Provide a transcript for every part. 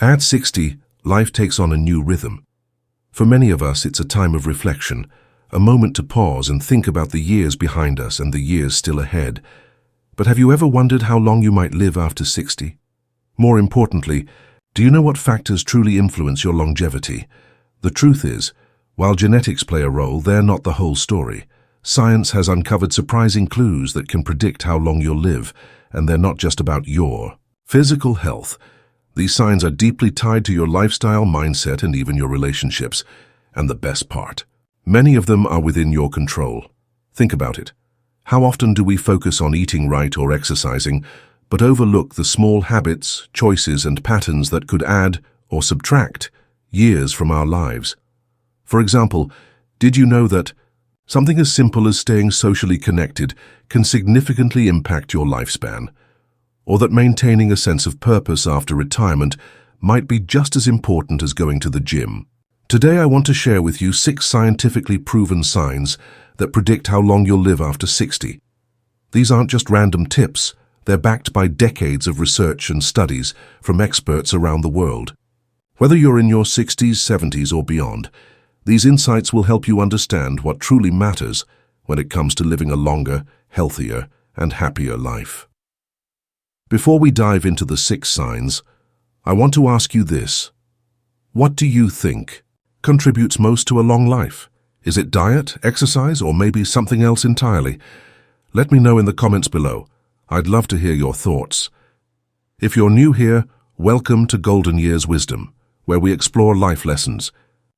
At 60, life takes on a new rhythm. For many of us, it's a time of reflection, a moment to pause and think about the years behind us and the years still ahead. But have you ever wondered how long you might live after 60? More importantly, do you know what factors truly influence your longevity? The truth is, while genetics play a role, they're not the whole story. Science has uncovered surprising clues that can predict how long you'll live, and they're not just about your physical health. These signs are deeply tied to your lifestyle, mindset, and even your relationships. And the best part, many of them are within your control. Think about it. How often do we focus on eating right or exercising, but overlook the small habits, choices, and patterns that could add or subtract years from our lives? For example, did you know that something as simple as staying socially connected can significantly impact your lifespan? Or that maintaining a sense of purpose after retirement might be just as important as going to the gym? Today I want to share with you 6 scientifically proven signs that predict how long you'll live after 60. These aren't just random tips, they're backed by decades of research and studies from experts around the world. Whether you're in your 60s, 70s, or beyond, these insights will help you understand what truly matters when it comes to living a longer, healthier, and happier life. Before we dive into the 6 signs, I want to ask you this. What do you think contributes most to a long life? Is it diet, exercise, or maybe something else entirely? Let me know in the comments below. I'd love to hear your thoughts. If you're new here, welcome to Golden Years Wisdom, where we explore life lessons,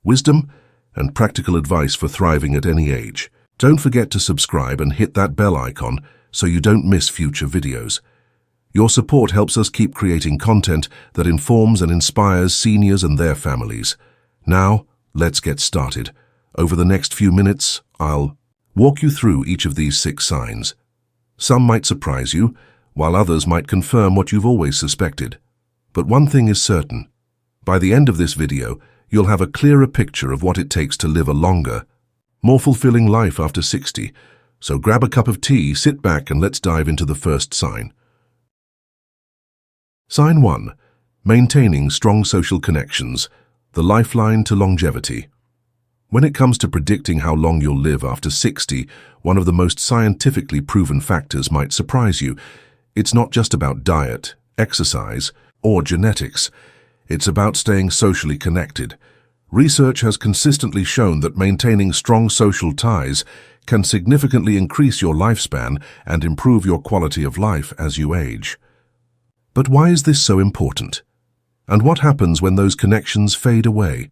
wisdom, and practical advice for thriving at any age. Don't forget to subscribe and hit that bell icon so you don't miss future videos. Your support helps us keep creating content that informs and inspires seniors and their families. Now, let's get started. Over the next few minutes, I'll walk you through each of these 6 signs. Some might surprise you, while others might confirm what you've always suspected. But one thing is certain. By the end of this video, you'll have a clearer picture of what it takes to live a longer, more fulfilling life after 60. So grab a cup of tea, sit back, and let's dive into the first sign. Sign 1. Maintaining strong social connections, the lifeline to longevity. When it comes to predicting how long you'll live after 60, one of the most scientifically proven factors might surprise you. It's not just about diet, exercise, or genetics. It's about staying socially connected. Research has consistently shown that maintaining strong social ties can significantly increase your lifespan and improve your quality of life as you age. But why is this so important? And what happens when those connections fade away?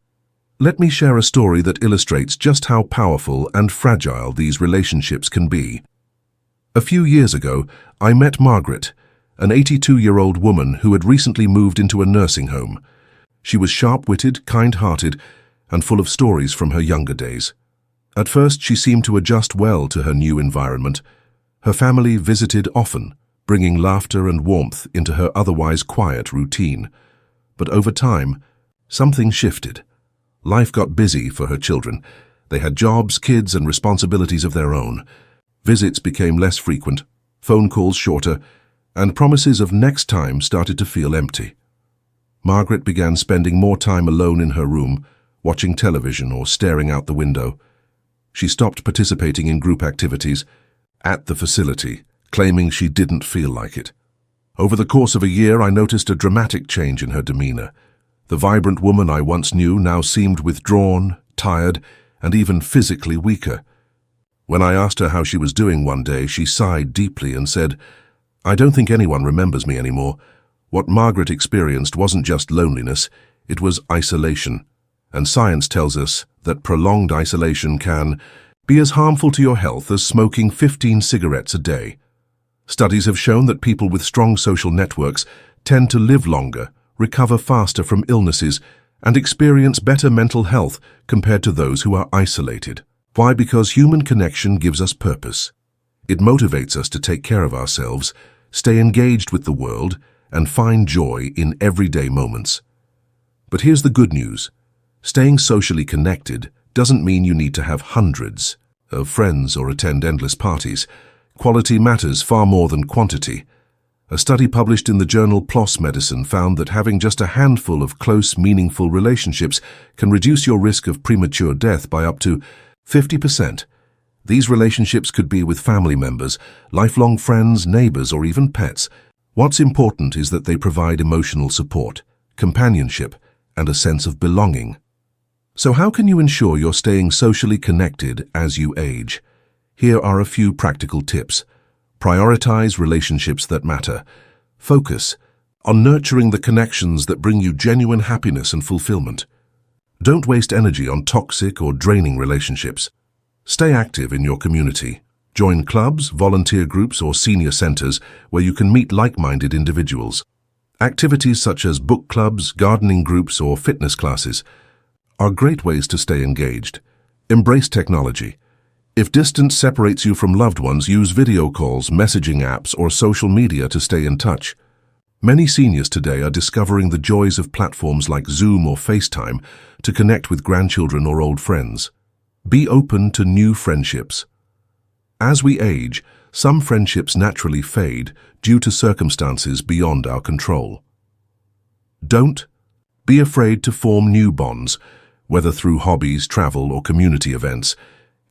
Let me share a story that illustrates just how powerful and fragile these relationships can be. A few years ago, I met Margaret, an 82-year-old woman who had recently moved into a nursing home. She was sharp-witted, kind-hearted, and full of stories from her younger days. At first, she seemed to adjust well to her new environment. Her family visited often, bringing laughter and warmth into her otherwise quiet routine. But over time, something shifted. Life got busy for her children. They had jobs, kids, and responsibilities of their own. Visits became less frequent, phone calls shorter, and promises of next time started to feel empty. Margaret began spending more time alone in her room, watching television or staring out the window. She stopped participating in group activities at the facility, claiming she didn't feel like it. Over the course of a year, I noticed a dramatic change in her demeanor. The vibrant woman I once knew now seemed withdrawn, tired, and even physically weaker. When I asked her how she was doing one day, she sighed deeply and said, "I don't think anyone remembers me anymore. What Margaret experienced wasn't just loneliness, it was isolation. And science tells us that prolonged isolation can be as harmful to your health as smoking 15 cigarettes a day. Studies have shown that people with strong social networks tend to live longer, recover faster from illnesses, and experience better mental health compared to those who are isolated. Why? Because human connection gives us purpose. It motivates us to take care of ourselves, stay engaged with the world, and find joy in everyday moments. But here's the good news. Staying socially connected doesn't mean you need to have hundreds of friends or attend endless parties. Quality matters far more than quantity. A study published in the journal PLOS Medicine found that having just a handful of close, meaningful relationships can reduce your risk of premature death by up to 50%. These relationships could be with family members, lifelong friends, neighbors, or even pets. What's important is that they provide emotional support, companionship, and a sense of belonging. So how can you ensure you're staying socially connected as you age? Here are a few practical tips. Prioritize relationships that matter. Focus on nurturing the connections that bring you genuine happiness and fulfillment. Don't waste energy on toxic or draining relationships. Stay active in your community. Join clubs, volunteer groups, or senior centers where you can meet like-minded individuals. Activities such as book clubs, gardening groups, or fitness classes are great ways to stay engaged. Embrace technology. If distance separates you from loved ones, use video calls, messaging apps, or social media to stay in touch. Many seniors today are discovering the joys of platforms like Zoom or FaceTime to connect with grandchildren or old friends. Be open to new friendships. As we age, some friendships naturally fade due to circumstances beyond our control. Don't be afraid to form new bonds, whether through hobbies, travel, or community events.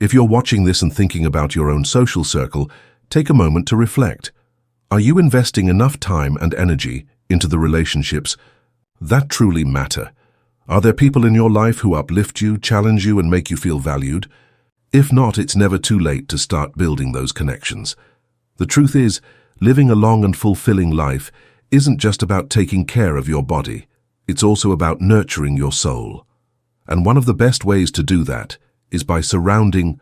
If you're watching this and thinking about your own social circle, take a moment to reflect. Are you investing enough time and energy into the relationships that truly matter? Are there people in your life who uplift you, challenge you, and make you feel valued? If not, it's never too late to start building those connections. The truth is, living a long and fulfilling life isn't just about taking care of your body. It's also about nurturing your soul. And one of the best ways to do that is by surrounding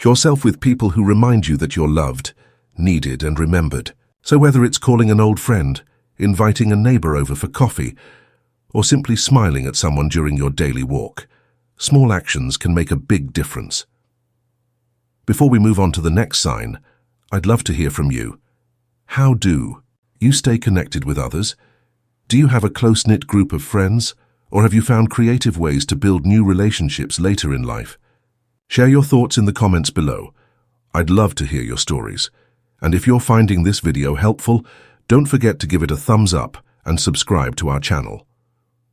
yourself with people who remind you that you're loved, needed, and remembered. So whether it's calling an old friend, inviting a neighbor over for coffee, or simply smiling at someone during your daily walk, small actions can make a big difference. Before we move on to the next sign, I'd love to hear from you. How do you stay connected with others? Do you have a close-knit group of friends, or have you found creative ways to build new relationships later in life? Share your thoughts in the comments below. I'd love to hear your stories. And if you're finding this video helpful, don't forget to give it a thumbs up and subscribe to our channel.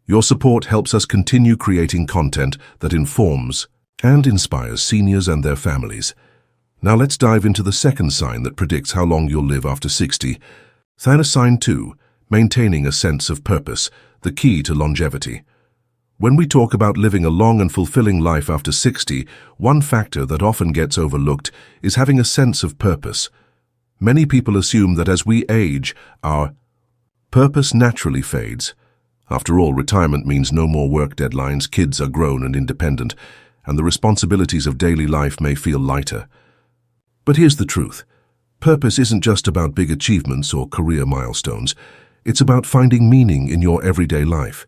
Your support helps us continue creating content that informs and inspires seniors and their families. Now let's dive into the second sign that predicts how long you'll live after 60. Sign 2, maintaining a sense of purpose, the key to longevity. When we talk about living a long and fulfilling life after 60, one factor that often gets overlooked is having a sense of purpose. Many people assume that as we age, our purpose naturally fades. After all, retirement means no more work deadlines, kids are grown and independent, and the responsibilities of daily life may feel lighter. But here's the truth. Purpose isn't just about big achievements or career milestones. It's about finding meaning in your everyday life.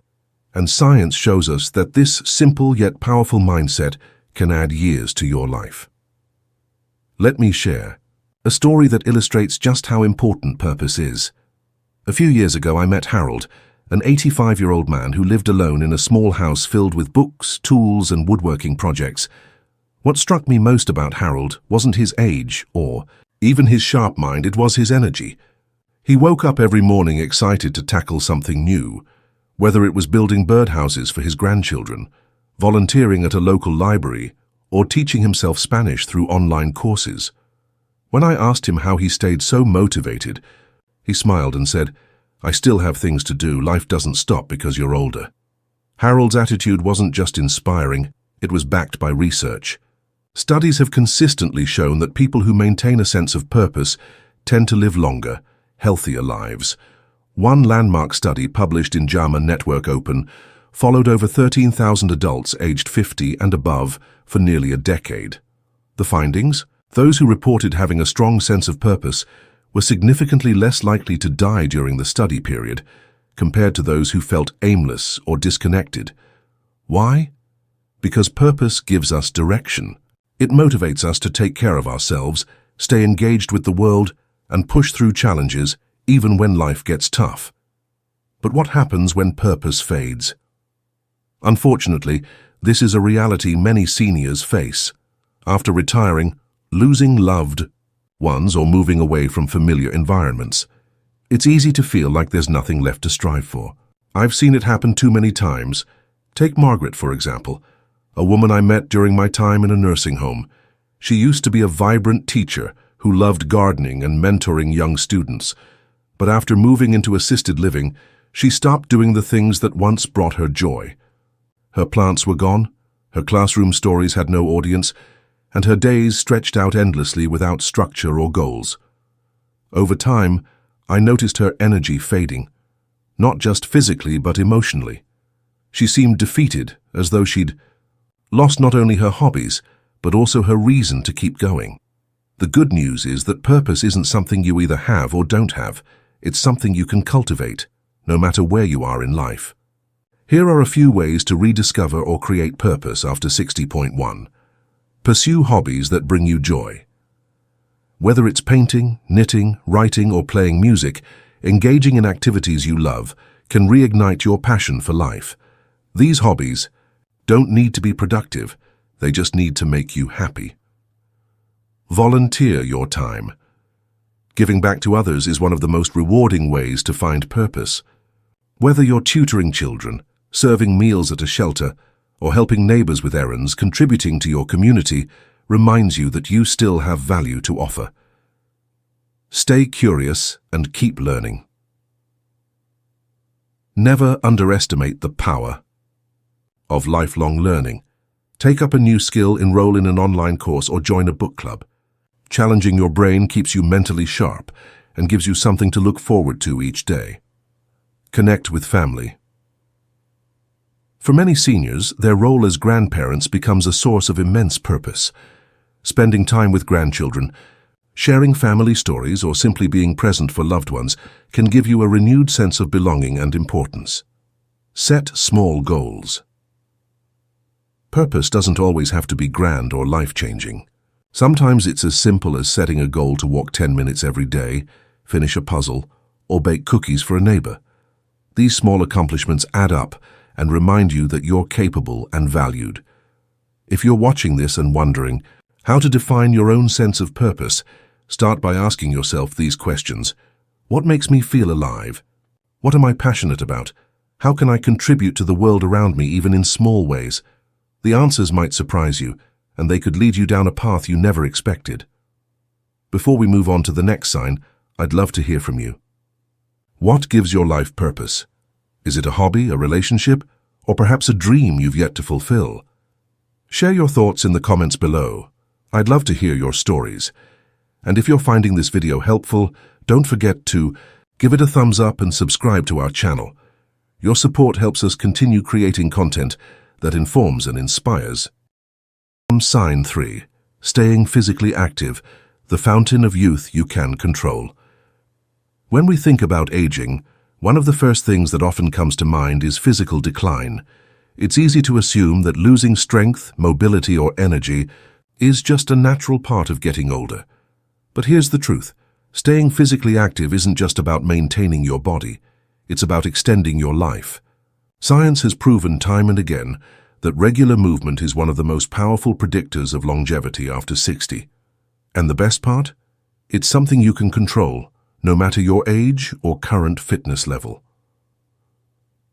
And science shows us that this simple yet powerful mindset can add years to your life. Let me share a story that illustrates just how important purpose is. A few years ago, I met Harold, an 85-year-old man who lived alone in a small house filled with books, tools, and woodworking projects. What struck me most about Harold wasn't his age or even his sharp mind, it was his energy. He woke up every morning excited to tackle something new, whether it was building birdhouses for his grandchildren, volunteering at a local library, or teaching himself Spanish through online courses. When I asked him how he stayed so motivated, he smiled and said, "I still have things to do. Life doesn't stop because you're older." Harold's attitude wasn't just inspiring, it was backed by research. Studies have consistently shown that people who maintain a sense of purpose tend to live longer, healthier lives. One landmark study published in JAMA Network Open followed over 13,000 adults aged 50 and above for nearly a decade. The findings? Those who reported having a strong sense of purpose were significantly less likely to die during the study period compared to those who felt aimless or disconnected. Why? Because purpose gives us direction. It motivates us to take care of ourselves, stay engaged with the world, and push through challenges even when life gets tough. But what happens when purpose fades? Unfortunately, this is a reality many seniors face. After retiring, losing loved ones or moving away from familiar environments. it's easy to feel like there's nothing left to strive for. I've seen it happen too many times. Take Margaret, for example, a woman I met during my time in a nursing home. She used to be a vibrant teacher who loved gardening and mentoring young students. But after moving into assisted living, she stopped doing the things that once brought her joy. Her plants were gone, her classroom stories had no audience, and her days stretched out endlessly without structure or goals. Over time, I noticed her energy fading, not just physically but emotionally. She seemed defeated, as though she'd lost not only her hobbies, but also her reason to keep going. The good news is that purpose isn't something you either have or don't have. It's something you can cultivate, no matter where you are in life. Here are a few ways to rediscover or create purpose after 60.1. Pursue hobbies that bring you joy. Whether it's painting, knitting, writing, or playing music, engaging in activities you love can reignite your passion for life. These hobbies don't need to be productive, they just need to make you happy. Volunteer your time. Giving back to others is one of the most rewarding ways to find purpose. Whether you're tutoring children, serving meals at a shelter, or helping neighbors with errands, contributing to your community reminds you that you still have value to offer. Stay curious and keep learning. Never underestimate the power of lifelong learning. Take up a new skill, enroll in an online course, or join a book club. Challenging your brain keeps you mentally sharp and gives you something to look forward to each day. Connect with family. For many seniors, their role as grandparents becomes a source of immense purpose. Spending time with grandchildren, sharing family stories, or simply being present for loved ones can give you a renewed sense of belonging and importance. Set small goals. Purpose doesn't always have to be grand or life-changing. Sometimes it's as simple as setting a goal to walk 10 minutes every day, finish a puzzle, or bake cookies for a neighbor. These small accomplishments add up and remind you that you're capable and valued. If you're watching this and wondering how to define your own sense of purpose, start by asking yourself these questions. What makes me feel alive? What am I passionate about? How can I contribute to the world around me, even in small ways? The answers might surprise you, and they could lead you down a path you never expected. Before we move on to the next sign, I'd love to hear from you. What gives your life purpose? Is it a hobby, a relationship, or perhaps a dream you've yet to fulfill? Share your thoughts in the comments below. I'd love to hear your stories. And if you're finding this video helpful, don't forget to give it a thumbs up and subscribe to our channel. Your support helps us continue creating content that informs and inspires. Sign 3. Staying physically active, the fountain of youth you can control. When we think about aging, one of the first things that often comes to mind is physical decline. It's easy to assume that losing strength, mobility, or energy is just a natural part of getting older. But here's the truth. Staying physically active isn't just about maintaining your body. It's about extending your life. Science has proven time and again that regular movement is one of the most powerful predictors of longevity after 60. And the best part? It's something you can control, no matter your age or current fitness level.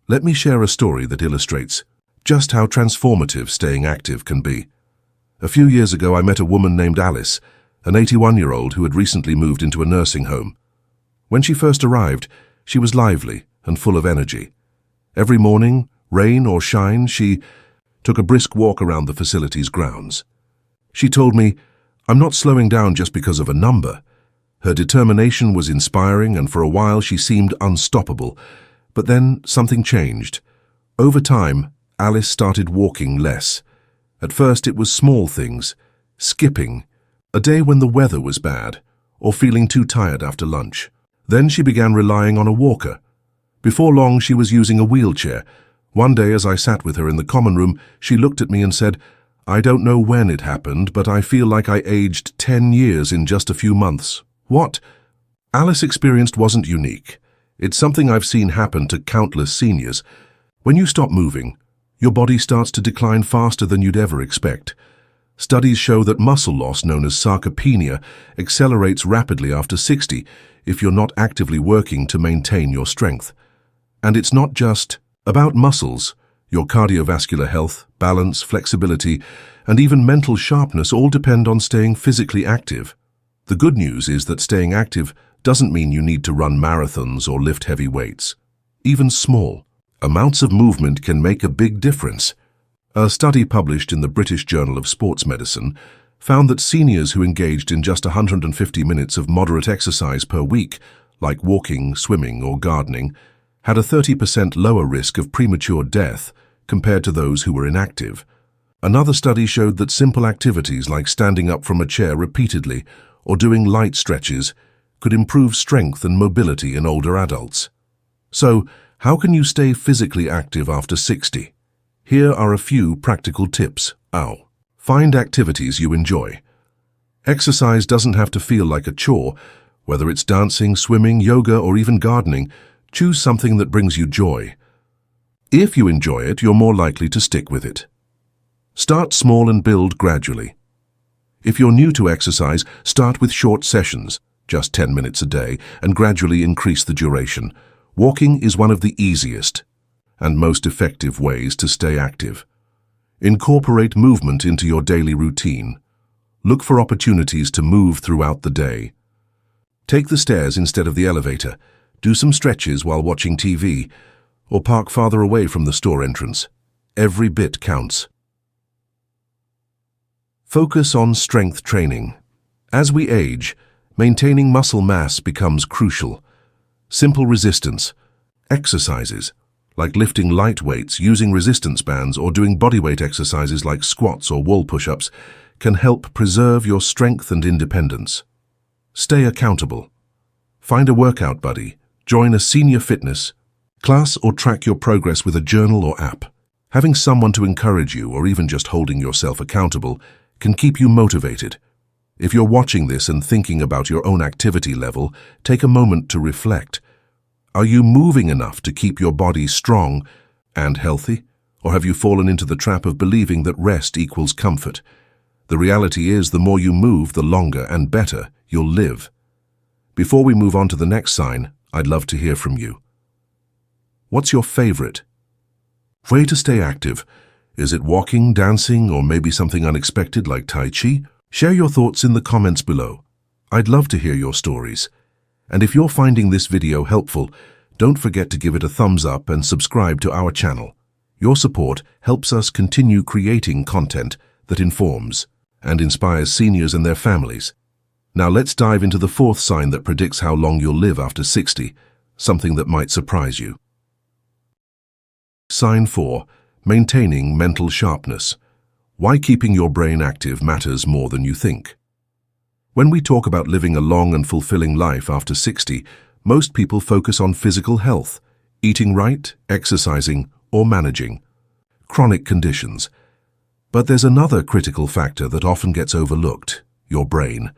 Let me share a story that illustrates just how transformative staying active can be. A few years ago, I met a woman named Alice, an 81-year-old who had recently moved into a nursing home. When she first arrived, she was lively and full of energy. Every morning, rain or shine, she took a brisk walk around the facility's grounds. She told me, "I'm not slowing down just because of a number." Her determination was inspiring, and for a while she seemed unstoppable. But then something changed. Over time, Alice started walking less. At first it was small things, skipping, a day when the weather was bad, or feeling too tired after lunch. Then she began relying on a walker. Before long, she was using a wheelchair. One day, as I sat with her in the common room, she looked at me and said, "I don't know when it happened, but I feel like I aged 10 years in just a few months." What Alice experienced wasn't unique. It's something I've seen happen to countless seniors. When you stop moving, your body starts to decline faster than you'd ever expect. Studies show that muscle loss, known as sarcopenia, accelerates rapidly after 60 if you're not actively working to maintain your strength. And it's not just about muscles. Your cardiovascular health, balance, flexibility, and even mental sharpness all depend on staying physically active. The good news is that staying active doesn't mean you need to run marathons or lift heavy weights. Even small amounts of movement can make a big difference. A study published in the British Journal of Sports Medicine found that seniors who engaged in just 150 minutes of moderate exercise per week, like walking, swimming, or gardening, had a 30% lower risk of premature death compared to those who were inactive. Another study showed that simple activities like standing up from a chair repeatedly or doing light stretches could improve strength and mobility in older adults. So, how can you stay physically active after 60? Here are a few practical tips. Find activities you enjoy. Exercise doesn't have to feel like a chore. Whether it's dancing, swimming, yoga, or even gardening, choose something that brings you joy. If you enjoy it, you're more likely to stick with it. Start small and build gradually. If you're new to exercise, start with short sessions, just 10 minutes a day, and gradually increase the duration. Walking is one of the easiest and most effective ways to stay active. Incorporate movement into your daily routine. Look for opportunities to move throughout the day. Take the stairs instead of the elevator. Do some stretches while watching TV, or park farther away from the store entrance. Every bit counts. Focus on strength training. As we age, maintaining muscle mass becomes crucial. Simple resistance exercises, like lifting light weights, using resistance bands, or doing bodyweight exercises like squats or wall push-ups, can help preserve your strength and independence. Stay accountable. Find a workout buddy, join a senior fitness class, or track your progress with a journal or app. Having someone to encourage you, or even just holding yourself accountable, can keep you motivated. If you're watching this and thinking about your own activity level, take a moment to reflect. Are you moving enough to keep your body strong and healthy? Or have you fallen into the trap of believing that rest equals comfort? The reality is, the more you move, the longer and better you'll live. Before we move on to the next sign, I'd love to hear from you. What's your favorite way to stay active? Is it walking, dancing, or maybe something unexpected like Tai Chi? Share your thoughts in the comments below. I'd love to hear your stories. And if you're finding this video helpful, don't forget to give it a thumbs up and subscribe to our channel. Your support helps us continue creating content that informs and inspires seniors and their families. Now let's dive into the fourth sign that predicts how long you'll live after 60, something that might surprise you. Sign 4. Maintaining mental sharpness. Why keeping your brain active matters more than you think. When we talk about living a long and fulfilling life after 60, most people focus on physical health, eating right, exercising, or managing chronic conditions. But there's another critical factor that often gets overlooked: your brain.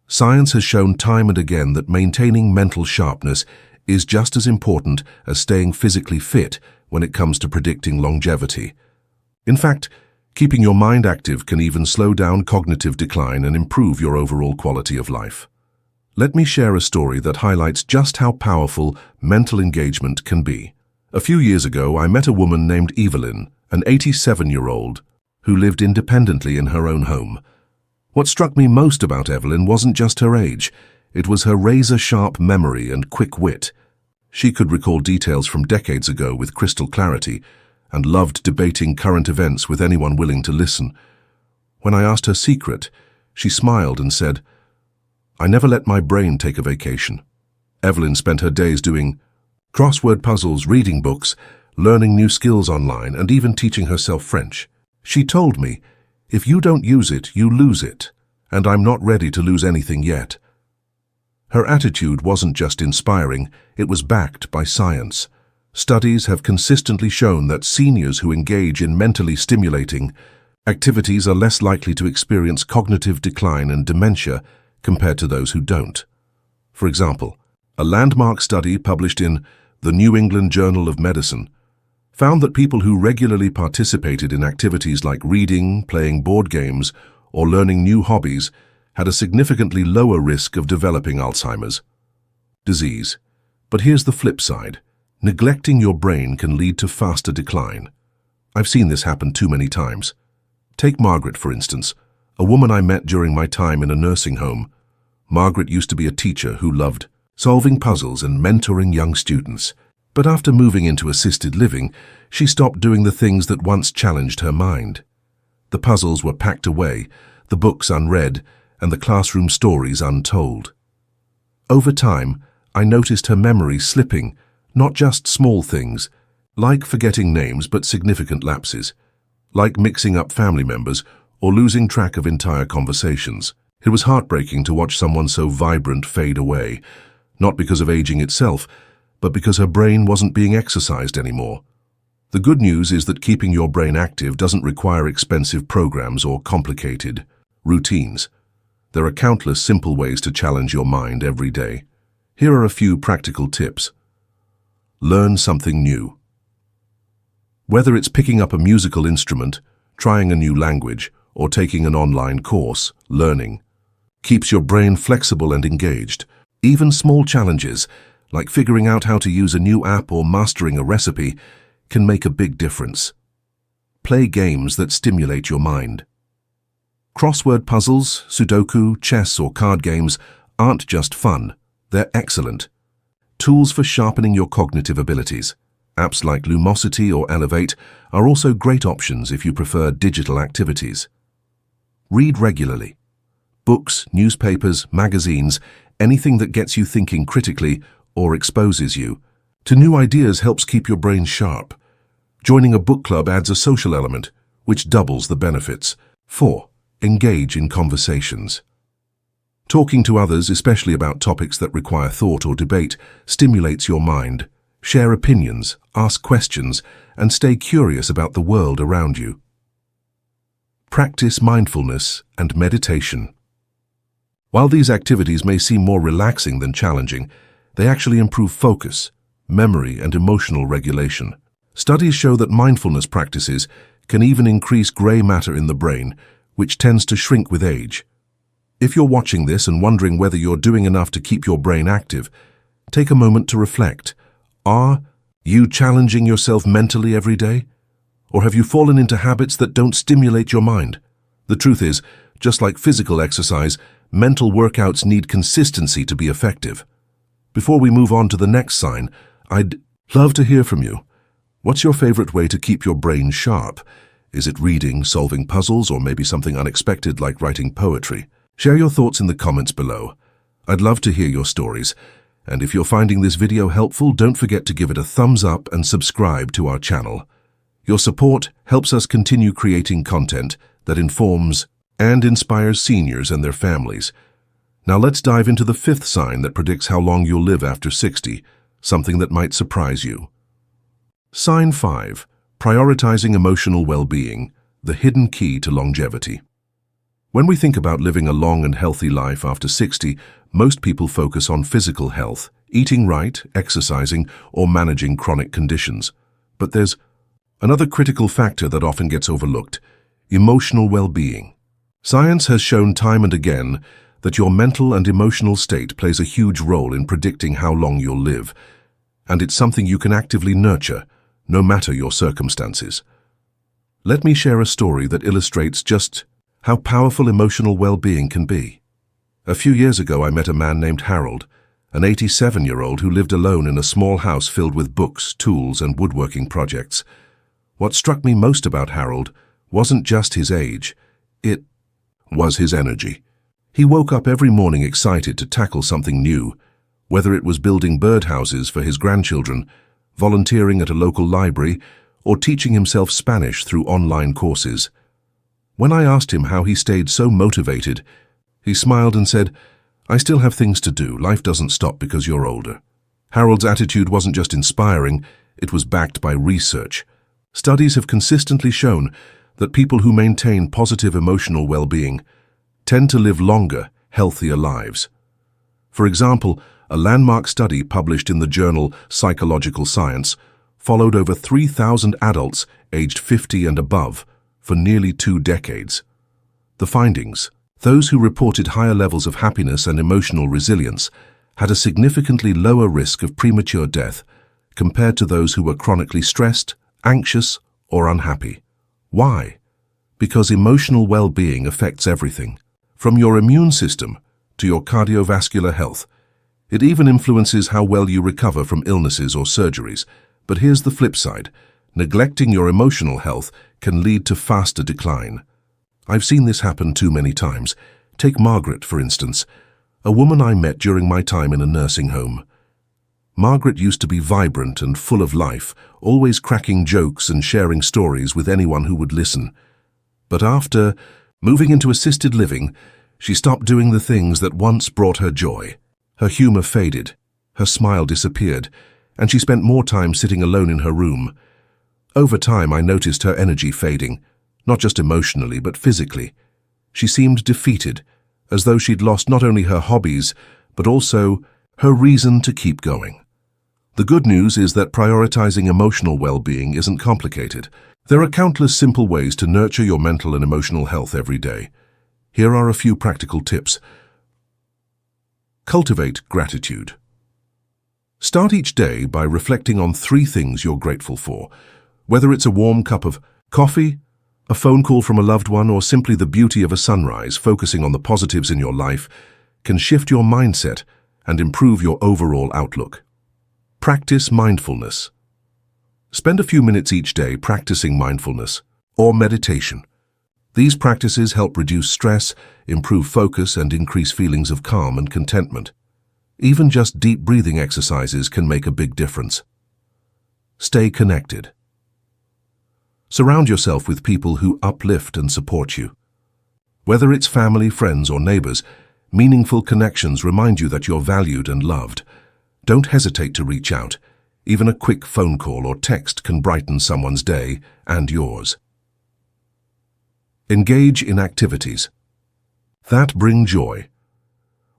Science has shown time and again that maintaining mental sharpness is just as important as staying physically fit when it comes to predicting longevity. In fact, keeping your mind active can even slow down cognitive decline and improve your overall quality of life. Let me share a story that highlights just how powerful mental engagement can be. A few years ago, I met a woman named Evelyn, an 87-year-old, who lived independently in her own home. What struck me most about Evelyn wasn't just her age, it was her razor-sharp memory and quick wit. She could recall details from decades ago with crystal clarity, and loved debating current events with anyone willing to listen. When I asked her secret, she smiled and said, "I never let my brain take a vacation." Evelyn spent her days doing crossword puzzles, reading books, learning new skills online, and even teaching herself French. She told me, "If you don't use it, you lose it, and I'm not ready to lose anything yet." Her attitude wasn't just inspiring, it was backed by science. Studies have consistently shown that seniors who engage in mentally stimulating activities are less likely to experience cognitive decline and dementia compared to those who don't. For example, a landmark study published in the New England Journal of Medicine found that people who regularly participated in activities like reading, playing board games, or learning new hobbies had a significantly lower risk of developing Alzheimer's disease. But here's the flip side. Neglecting your brain can lead to faster decline. I've seen this happen too many times. Take Margaret, for instance, a woman I met during my time in a nursing home. Margaret used to be a teacher who loved solving puzzles and mentoring young students. But after moving into assisted living, she stopped doing the things that once challenged her mind. The puzzles were packed away, the books unread, and the classroom stories untold. Over time, I noticed her memory slipping, not just small things, like forgetting names but significant lapses, like mixing up family members or losing track of entire conversations. It was heartbreaking to watch someone so vibrant fade away, not because of aging itself, but because her brain wasn't being exercised anymore. The good news is that keeping your brain active doesn't require expensive programs or complicated routines. There are countless simple ways to challenge your mind every day. Here are a few practical tips. Learn something new. Whether it's picking up a musical instrument, trying a new language, or taking an online course, learning keeps your brain flexible and engaged. Even small challenges, like figuring out how to use a new app or mastering a recipe, can make a big difference. Play games that stimulate your mind. Crossword puzzles, Sudoku, chess, or card games aren't just fun, they're excellent tools for sharpening your cognitive abilities. Apps like Lumosity or Elevate are also great options if you prefer digital activities. Read regularly. Books, newspapers, magazines, anything that gets you thinking critically or exposes you to new ideas helps keep your brain sharp. Joining a book club adds a social element, which doubles the benefits. 4. Engage in conversations. Talking to others, especially about topics that require thought or debate, stimulates your mind. Share opinions, ask questions, and stay curious about the world around you. Practice mindfulness and meditation. While these activities may seem more relaxing than challenging, they actually improve focus, memory, and emotional regulation. Studies show that mindfulness practices can even increase gray matter in the brain, which tends to shrink with age. If you're watching this and wondering whether you're doing enough to keep your brain active, take a moment to reflect. Are you challenging yourself mentally every day? Or have you fallen into habits that don't stimulate your mind? The truth is, just like physical exercise, mental workouts need consistency to be effective. Before we move on to the next sign, I'd love to hear from you. What's your favorite way to keep your brain sharp? Is it reading, solving puzzles, or maybe something unexpected like writing poetry? Share your thoughts in the comments below. I'd love to hear your stories. And if you're finding this video helpful, don't forget to give it a thumbs up and subscribe to our channel. Your support helps us continue creating content that informs and inspires seniors and their families. Now let's dive into the 5th sign that predicts how long you'll live after 60, something that might surprise you. Sign 5. Prioritizing emotional well-being, the hidden key to longevity. When we think about living a long and healthy life after 60, most people focus on physical health, eating right, exercising, or managing chronic conditions. But there's another critical factor that often gets overlooked: emotional well-being. Science has shown time and again that your mental and emotional state plays a huge role in predicting how long you'll live, and it's something you can actively nurture, no matter your circumstances. Let me share a story that illustrates just how powerful emotional well-being can be. A few years ago, I met a man named Harold, an 87-year-old who lived alone in a small house filled with books, tools, and woodworking projects. What struck me most about Harold wasn't just his age, it was his energy. He woke up every morning excited to tackle something new, whether it was building birdhouses for his grandchildren, volunteering at a local library, or teaching himself Spanish through online courses. When I asked him how he stayed so motivated, he smiled and said, "I still have things to do. Life doesn't stop because you're older." Harold's attitude wasn't just inspiring, it was backed by research. Studies have consistently shown that people who maintain positive emotional well-being tend to live longer, healthier lives. For example, a landmark study published in the journal Psychological Science followed over 3,000 adults aged 50 and above for nearly 2 decades. The findings: those who reported higher levels of happiness and emotional resilience had a significantly lower risk of premature death compared to those who were chronically stressed, anxious, or unhappy. Why? Because emotional well-being affects everything, from your immune system to your cardiovascular health. It even influences how well you recover from illnesses or surgeries. But here's the flip side. Neglecting your emotional health can lead to faster decline. I've seen this happen too many times. Take Margaret, for instance, a woman I met during my time in a nursing home. Margaret used to be vibrant and full of life, always cracking jokes and sharing stories with anyone who would listen. But after moving into assisted living, she stopped doing the things that once brought her joy. Her humor faded, her smile disappeared, and she spent more time sitting alone in her room. Over time, I noticed her energy fading, not just emotionally, but physically. She seemed defeated, as though she'd lost not only her hobbies, but also her reason to keep going. The good news is that prioritizing emotional well-being isn't complicated. There are countless simple ways to nurture your mental and emotional health every day. Here are a few practical tips. Cultivate gratitude. Start each day by reflecting on 3 things you're grateful for. Whether it's a warm cup of coffee, a phone call from a loved one, or simply the beauty of a sunrise, focusing on the positives in your life can shift your mindset and improve your overall outlook. Practice mindfulness. Spend a few minutes each day practicing mindfulness or meditation. These practices help reduce stress, improve focus, and increase feelings of calm and contentment. Even just deep breathing exercises can make a big difference. Stay connected. Surround yourself with people who uplift and support you. Whether it's family, friends, or neighbors, meaningful connections remind you that you're valued and loved. Don't hesitate to reach out. Even a quick phone call or text can brighten someone's day and yours. Engage in activities that bring joy.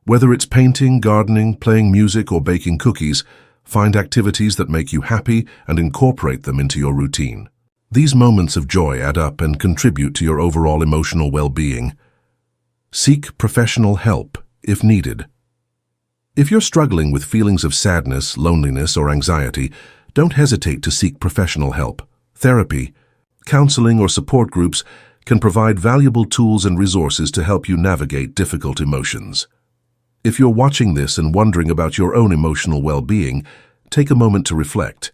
Whether it's painting, gardening, playing music, or baking cookies, find activities that make you happy and incorporate them into your routine. These moments of joy add up and contribute to your overall emotional well-being. Seek professional help if needed. If you're struggling with feelings of sadness, loneliness, or anxiety, don't hesitate to seek professional help. Therapy, counseling, or support groups can provide valuable tools and resources to help you navigate difficult emotions. If you're watching this and wondering about your own emotional well-being, take a moment to reflect.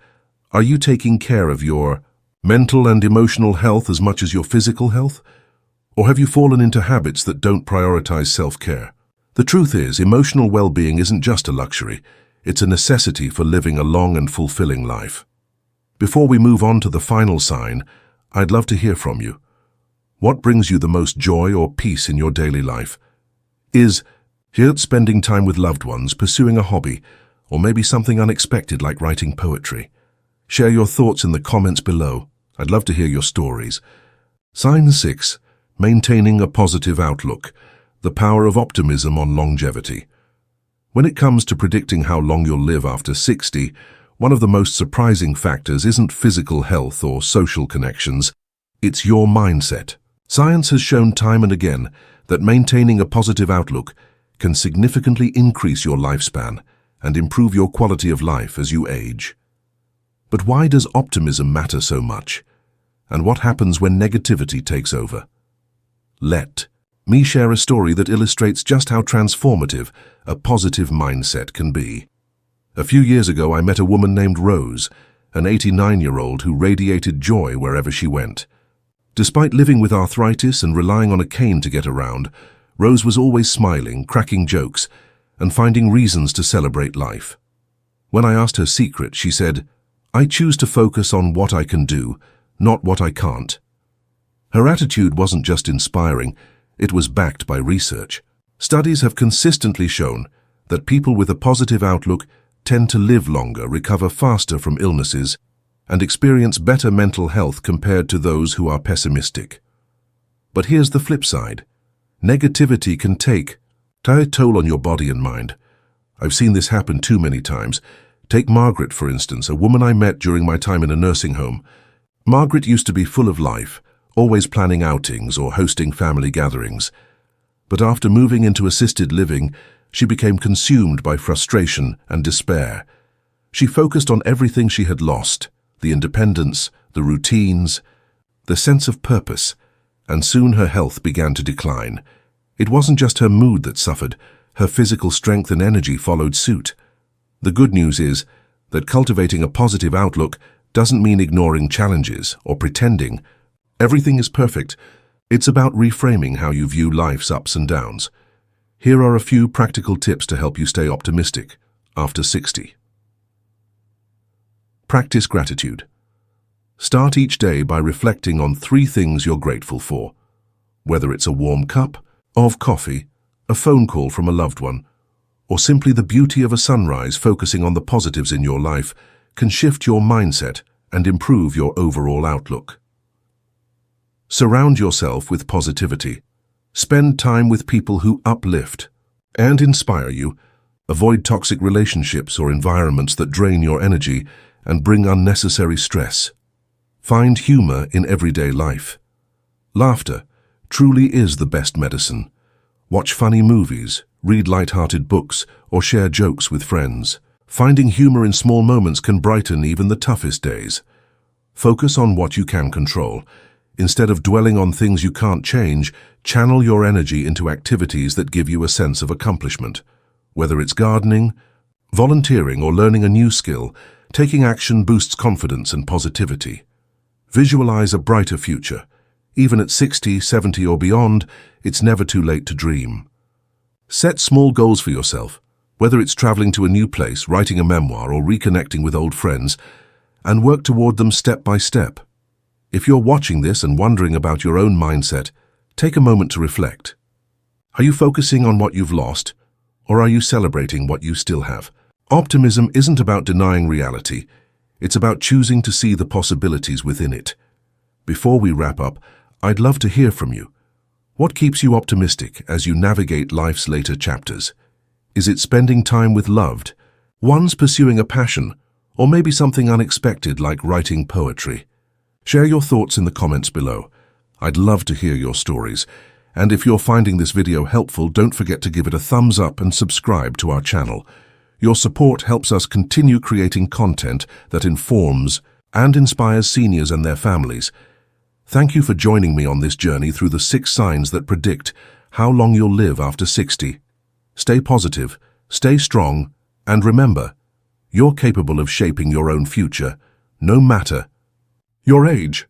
Are you taking care of your mental and emotional health as much as your physical health? Or have you fallen into habits that don't prioritize self-care? The truth is, emotional well-being isn't just a luxury. It's a necessity for living a long and fulfilling life. Before we move on to the final sign, I'd love to hear from you. What brings you the most joy or peace in your daily life? Is it spending time with loved ones, pursuing a hobby, or maybe something unexpected like writing poetry? Share your thoughts in the comments below. I'd love to hear your stories. Sign 6. Maintaining a positive outlook. The power of optimism on longevity. When it comes to predicting how long you'll live after 60, one of the most surprising factors isn't physical health or social connections. It's your mindset. Science has shown time and again that maintaining a positive outlook can significantly increase your lifespan and improve your quality of life as you age. But why does optimism matter so much? And what happens when negativity takes over? Let me share a story that illustrates just how transformative a positive mindset can be. A few years ago, I met a woman named Rose, an 89-year-old who radiated joy wherever she went. Despite living with arthritis and relying on a cane to get around, Rose was always smiling, cracking jokes, and finding reasons to celebrate life. When I asked her secret, she said, "I choose to focus on what I can do, not what I can't." Her attitude wasn't just inspiring, it was backed by research. Studies have consistently shown that people with a positive outlook tend to live longer, recover faster from illnesses, and experience better mental health compared to those who are pessimistic. But here's the flip side. Negativity can take a toll on your body and mind. I've seen this happen too many times. Take Margaret, for instance, a woman I met during my time in a nursing home. Margaret used to be full of life, always planning outings or hosting family gatherings. But after moving into assisted living, she became consumed by frustration and despair. She focused on everything she had lost: the independence, the routines, the sense of purpose, and soon her health began to decline. It wasn't just her mood that suffered, her physical strength and energy followed suit. The good news is that cultivating a positive outlook doesn't mean ignoring challenges or pretending everything is perfect. It's about reframing how you view life's ups and downs. Here are a few practical tips to help you stay optimistic after 60. Practice gratitude. Start each day by reflecting on 3 things you're grateful for. Whether it's a warm cup of coffee, a phone call from a loved one, or simply the beauty of a sunrise, focusing on the positives in your life can shift your mindset and improve your overall outlook. Surround yourself with positivity. Spend time with people who uplift and inspire you. Avoid toxic relationships or environments that drain your energy and bring unnecessary stress. Find humor in everyday life. Laughter truly is the best medicine. Watch funny movies, read light-hearted books, or share jokes with friends. Finding humor in small moments can brighten even the toughest days. Focus on what you can control. Instead of dwelling on things you can't change, channel your energy into activities that give you a sense of accomplishment. Whether it's gardening, volunteering, or learning a new skill, taking action boosts confidence and positivity. Visualize a brighter future. Even at 60, 70, or beyond, it's never too late to dream. Set small goals for yourself, whether it's traveling to a new place, writing a memoir, or reconnecting with old friends, and work toward them step by step. If you're watching this and wondering about your own mindset, take a moment to reflect. Are you focusing on what you've lost, or are you celebrating what you still have? Optimism isn't about denying reality. It's about choosing to see the possibilities within it. Before we wrap up, I'd love to hear from you. What keeps you optimistic as you navigate life's later chapters? Is it spending time with loved ones, pursuing a passion, or maybe something unexpected like writing poetry? Share your thoughts in the comments below. I'd love to hear your stories. And if you're finding this video helpful, don't forget to give it a thumbs up and subscribe to our channel. Your support helps us continue creating content that informs and inspires seniors and their families. Thank you for joining me on this journey through the 6 signs that predict how long you'll live after 60. Stay positive, stay strong, and remember, you're capable of shaping your own future, no matter your age.